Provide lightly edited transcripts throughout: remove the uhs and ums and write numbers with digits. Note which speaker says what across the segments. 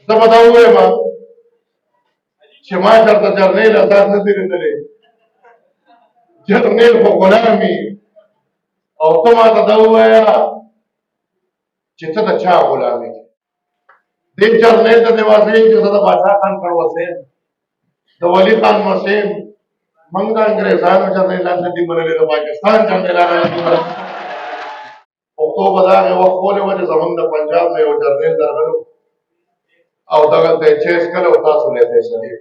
Speaker 1: زه به دا ووایم چې ما چېرته جرنیل اساس نه دی لیدلی، جرنیل خو غلام وي، او ته ما ته دا ووایه چې ته د چا غلام یې. دې جرنیل ته دې واضح چې زه د باچا خان کړوسی یم، د ولي خان مسیح یم. موږ د انګریزانو جرنیلان نه دي منلي، د پاکستان جرنیلان نه دي منلي. پښتو به د هغې وخت ولې وه چې زموږ د پنجاب نه یو جرنیل درغلی او دغلته یې چیس کړی او تاسو له یې فیصلې.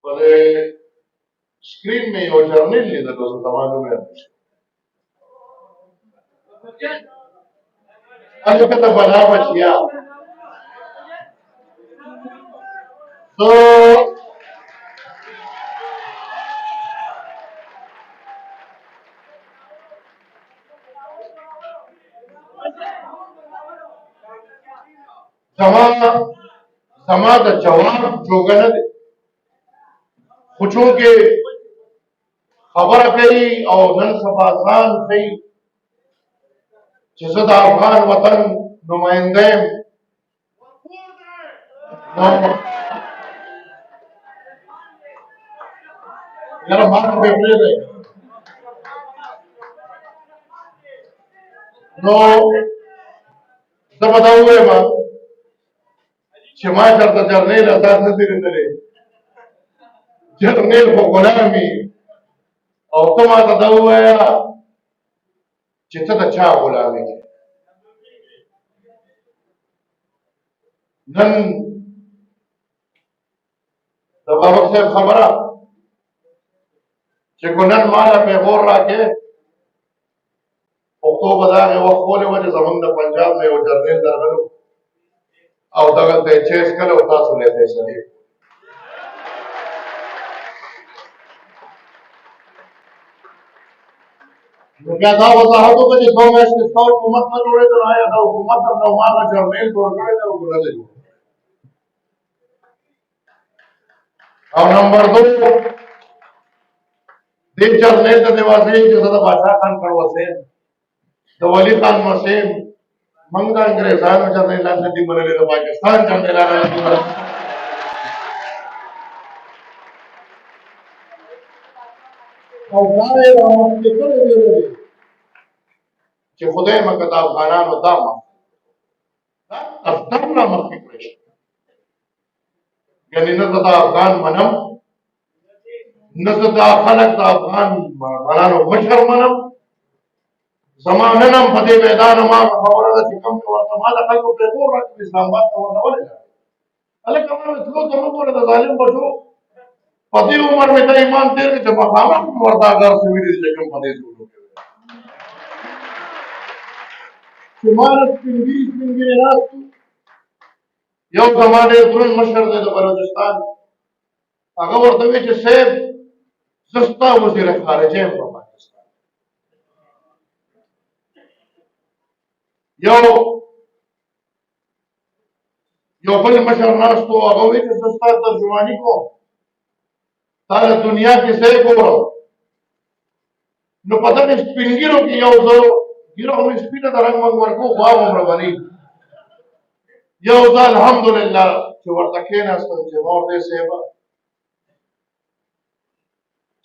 Speaker 1: په دې سکرین مې یو جرنیل لیدلو، زه زما نوم یې هلکه د بلا بچیا. زما د جواب جوګه نه دی، خو چونکې خبره کوي او نن سبا ځان ښیي چې زه د افغان وطن نماینده یم، یاره ما ته به یې پرېږدئ. نو زه به دا ووایم چې ما چېرته جرنیل اساس نه دی لیدلی، جرنیل خو غلام وي، او ته ما ته دا ووایه چې ته د چا غلام یې. نن د بابک صاحب خبره چې کو نن ماله پیغور راکې، پښتو به د هغې وخت ولې وه چې زموږ د پنجاب نه یو جرنیل درغلی او دغلته یې چیس کړی او تاسو له یې فیصلې. نو بیا دا وضاحت وکړه چې 2 میاشتې ستا حکومت نه جوړېدو، نو آیا دا حکومت درته هماغه جرنیل جوړ کړی دی او که نه دی جوړ؟ او نمبر 2 دې جرنیل ته دې واضح چې زه د باچا خان کړوسی یم، د ولي خان مسیح یم. موږ د انګریزانو جرنیلان نه دي منلي، د پاکستان جرنیلان نه دي منلي. او دا یې رامخکې کړی دی چې خدای مکه د افغانانو دا افغان رامخکې کړی شي. یعنې نه زه د افغان منم، نه زه دا خلک د افغان منانو مشر منم. زما نن هم په دې میدان هماغه خبره ده چې کوم ورته ما د خلکو پیغور راکړي اسلام آباد ته ورته ولې لاړې. هلکه ما مې تلو ته مه ګوره، د ظالم بچو په دې عمر مې ته ایمان تېر کړي چې مخامخ مې ورته اګر سوي دي چې کوم په دې ټولو کې چې ما نه سپین ږیري ناست وو. یو زما ډېر دروند مشر دی د بلوچستان، هغه ورته وایي چې صاحب زه ستا وزیر خارجه یم په پاکستان. یو بل مشر ناست و، هغه وایي چې زه ستا ترجماني کوم، تا د دنیا کې ځای ګورم. نو په دغې سپین ږیرو کې یو زه ږیره خو مې سپینه د رنګ منګ ورکو، خو هغومره به نه یو زه الحمدلله چې ورته کېناستم چې ما ورته ویې صاحبه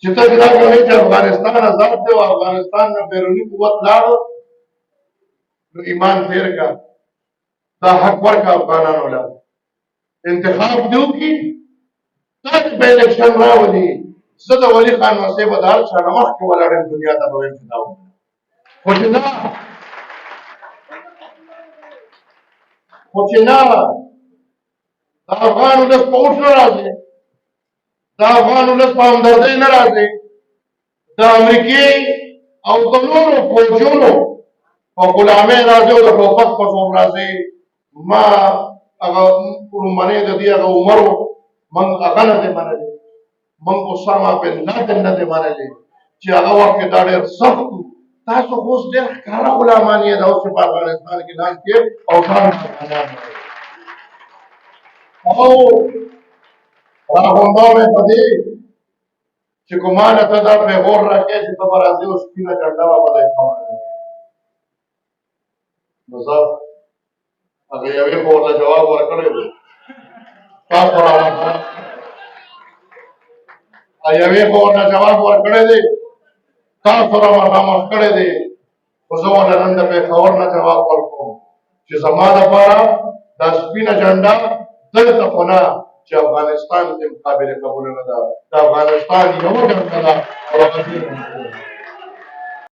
Speaker 1: چې ته دا کوې چې افغانستان آزاد دی او افغانستان نه بیروني قوت لاړو، نو ایمان تېر کړه، دا حق ورکړه افغانانو له، انتخاب دې وکړي، تاسو به الیکشن راولي. زه د ولي خان مسیح به د هر چا نه مخکې ولاړ یم، دنیا ته به وایم چې دا وکړه. خو چې نه د افغان ولس په اوښ نه راځي، د افغان ولس په همدردۍ نه راځي، د امریکې او د نورو فوجونو په غلامۍ راځي او د ټوپک په زور راځي. ما هغه لومړنی د دې هغه عمر و، موږ هغه نه دی منلی، موږ اسامه بن لادن نه دی منلی چې هغه وخت کې دا ډېر سخت و. تاسو خو اوس ډېر ښکاره غلامان یې، دا اوس چې په افغانستان کې ناست یې او ځان افغانان او راغونډوم یې په دې چې که ما نه ته دا پیغور راکړې چې ته به راځې او سپینه جنډه به په دې خاوره لګوې. نو زه هغه یوې خو ورته جواب ورکړی دی تاسو راوړه یوې خو ورته جواب ورکړی دی تاسو را مخامخ کړی دی خو زه ورته نن د پېښور نه جواب ورکوم چې زما دپاره دا سپینه جنډه دلته خو نه چې افغانستان کې قابل قبوله نه ده د افغانستان یوه جنډه ده او هغه